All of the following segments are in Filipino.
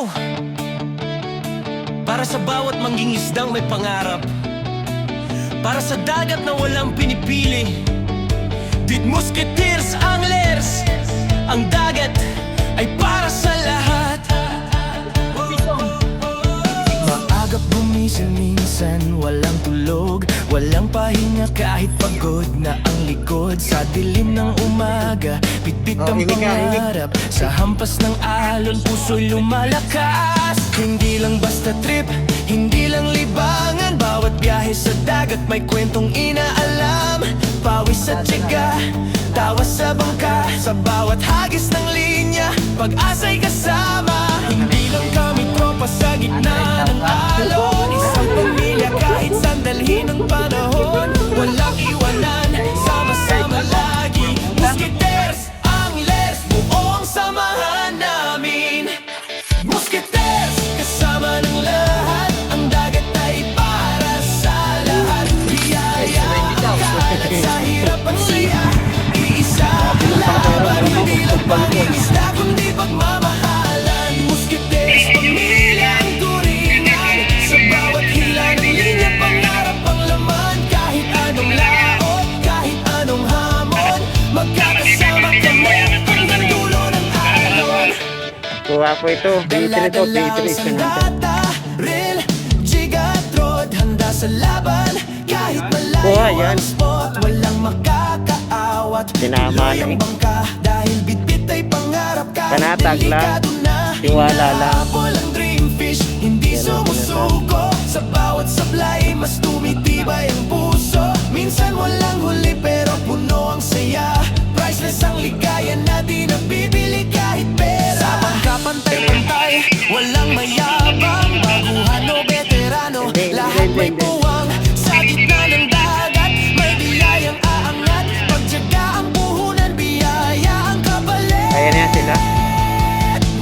ikaw, para sa bawat manggingisdang may pangarap, para sa dagat na walang pinipili. Dit Musketeers Anglers, ang dagat ay para sa lahat. Maagap gumising minsan, walang tulog, walang pahinga kahit pagod na ang likod. Sa dilim ng umaga, bitbit ang pangarap, sa hampas ng alon puso'y lumalakas. Hindi lang basta trip, hindi lang libangan, bawat biyahe sa dagat may kwentong inaalam. Pawis at tiyaga, tawa sa bangka, sa bawat hagis ng linya, pag-asa'y kasama. Hindi lang kami tropa sa gitna ng alon, isang pamilya kahit sandalhin ng panahon. Walang iwanan, sama-sama lagi. Musketeers, Anglers, buong samahan namin. Musketeers, kasama ng lahat, ang dagat ay para sa lahat. Biyaya, kalat sa hirap at saya, iisa laban, hindi lang pangingisda kundi pagmamahalan. Musketeers, pamilya ang turingan, sa bawat hila ng linya pangarap ang laman. Kahit anong laot, kahit anong hamon, magkakasama kami hanggang dulo ng alon. Kuha po ito. Dala-dala ang sandata, reel, jig at rod, handa sa laban. Kahit Kuha malayo yan. ang spot, walang makakaawat. Tinama Tuloy na ang eh. bangka, dahil bitbit ay pangarap. Kahit Panatag lang. delikado na, Tiwala lang. hinahabol ang dream fish, hindi Yan ang sumusuko. Sa bawat sablay, mas tumitibay ang puso. Minsan walang huli pero puno ang saya, priceless ang ligaya na di nabibili kahit pera. Sa bangka pantay-pantay, walang mayabang, baguhan o veterano, Hindi, lahat hindi, may hindi. puwang. Sa gitna ng dagat, may biyayang aangat, pagtiyaga ang puhunan, biyaya ang kapalit. Ayan na sila.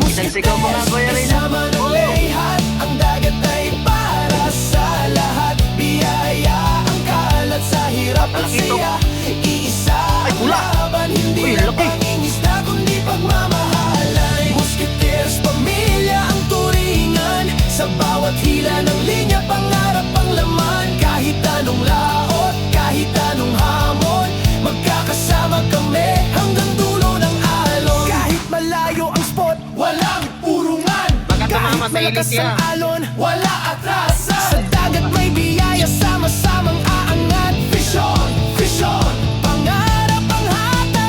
Isang sigaw pa nga, Kuya Ray. Kasama ng lahat, ang dagat ay para sa lahat. Biyaya ang kalat sa hirap at saya, iisa ang laban, hindi lang pangingisda kundi pagmamahalan. Musketeers, pamilya ang turingan, sa bawat hila ng linya pangarap ang laman. Kahit anong laot, kahit anong hamon, magkakasama kami hanggang dulo ng alon. Kahit malayo ang spot, walang urungan. Kahit malakas ang alon, wala atrasan. Sa dagat may biyaya, sama-samang aangat. Fish on, fish on, pangarap ang hatid.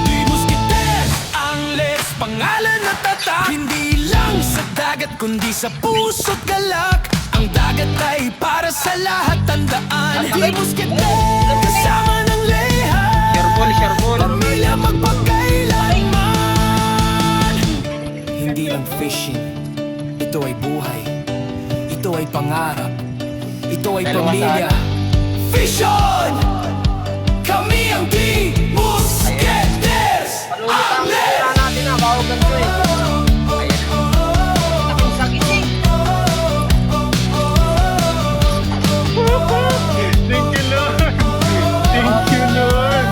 Di Musketeers, Anglers, pangalan na tatak. Hindi lang sa dagat kundi sa puso't galak, ang dagat ay para sa lahat, tandaan. Di Musketeers, kasama ng lahat, Sharbol. pamilya magpagkailanman. Hindi lang fishing, ito ay buhay, ito ay pangarap, ito ay pamilya. Fish on! Kami ang Di Musketeers! Anglers! natin na. Bawag ganito eh. Thank you, Lord. Thank you, Lord.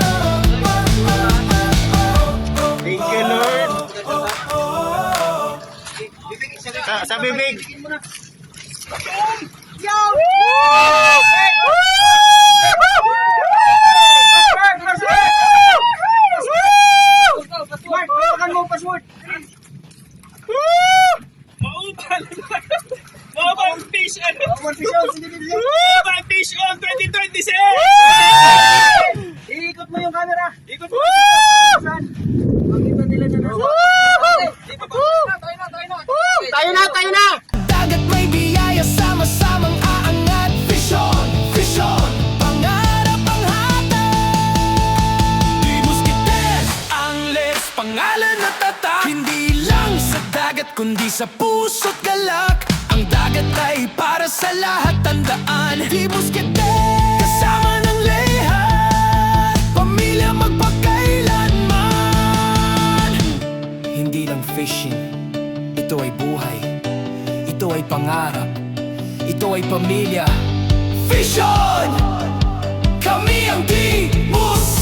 Thank you, Lord. Sa bibig. Mabang Fish on 2026! Iikot mo yung camera. Ikot mo! Makita nila na nasa. Tayo na. Dagat may biyaya, sama-samang aangat. Fish on, pangarap ang hatid. Di Musketeers, Anglers, pangalan na tatak. Hindi lang sa dagat kundi sa puso't galak, ang dagat ay para sa lahat, tandaan. Di Musketeers, kasama ng lahat, pamilya magpagkailanman. Hindi lang fishing, ito ay buhay, ito ay pangarap, ito ay pamilya. Fish on! Kami ang Di Musketeers!